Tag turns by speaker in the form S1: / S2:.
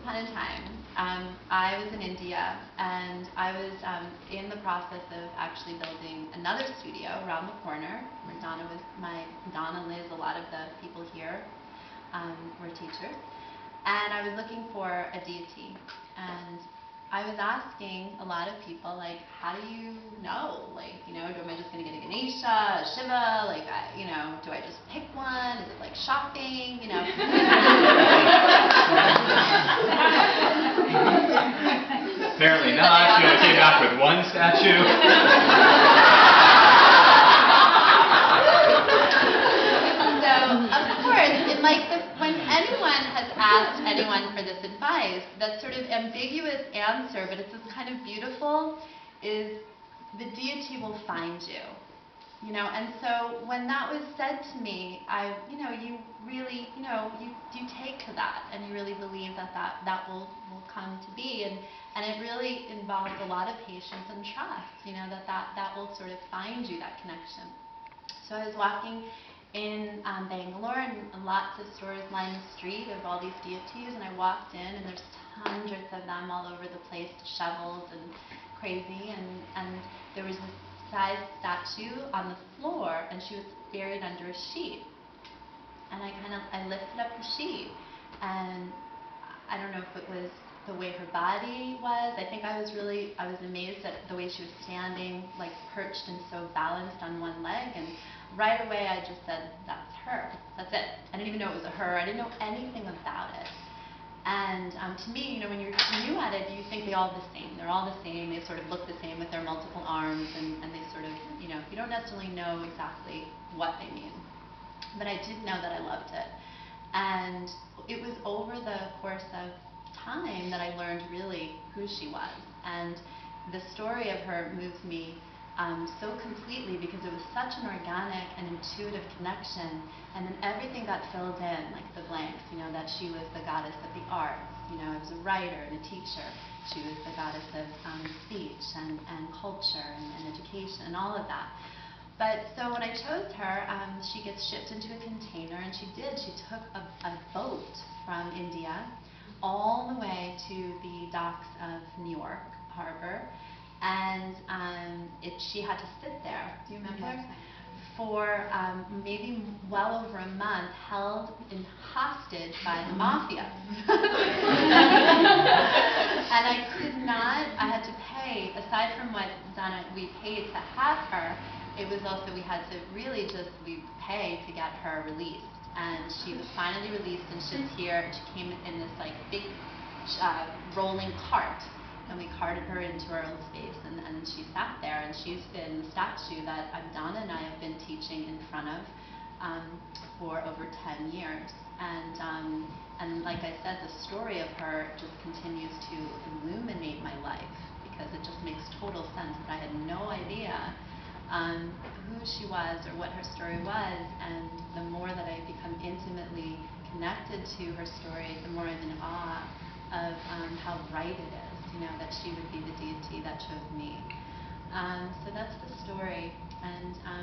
S1: upon a time, I was in India, and I was in the process of actually building another studio around the corner where Donna, Liz, a lot of the people here were teachers. And I was looking for a deity. And I was asking a lot of people, like, how do you know? Like, am I just going to get a Ganesha, a Shiva? Like, do I just pick one? Is it like shopping?
S2: Apparently not. You came back with one statue.
S1: So, of course, when anyone has asked anyone for this advice, that sort of ambiguous answer, but it's this kind of beautiful, is the deity will find you. And so when that was said to me, you really, you take to that, and you really believe that will come to be, and it really involves a lot of patience and trust, that will sort of find you, that connection. So I was walking in Bangalore, and lots of stores line the street of all these deities, and I walked in, and there's hundreds of them all over the place, shovels and crazy, and there was this size statue on the floor, and she was buried under a sheet. And I lifted up the sheet, and I don't know if it was the way her body was. I think I was amazed at the way she was standing, like perched and so balanced on one leg, and right away I just said, that's her, that's it. I didn't even know it was a her, I didn't know anything about it. And to me, when you're new at it, you think they're all the same. They're all the same, they sort of look the same with their multiple arms, and they sort of, you don't necessarily know exactly what they mean. But I did know that I loved it. And it was over the course of time that I learned really who she was. And the story of her moves me so completely, because it was such an organic and intuitive connection, and then everything got filled in, like the blanks, that she was the goddess of the arts, I was a writer and a teacher. She was the goddess of speech and culture and education and all of that. But so when I chose her, she gets shipped into a container, and she took a boat from India all the way to the docks of New York Harbor, and she had to sit there, do you remember? For maybe well over a month, held in hostage by the mafia. And I had to pay, aside from what we paid to have her, it was also, we pay to get her released. And she was finally released, and she's here, and she came in this like big rolling cart. And we carted her into our own space, and she sat there, and she's been the statue that Donna and I have been teaching in front of for over 10 years. And like I said, the story of her just continues to illuminate my life, because it just makes total sense that I had no idea who she was or what her story was. And the more that I become intimately connected to her story, the more I'm in awe of how right it is, that she would be the deity that chose me. So that's the story. And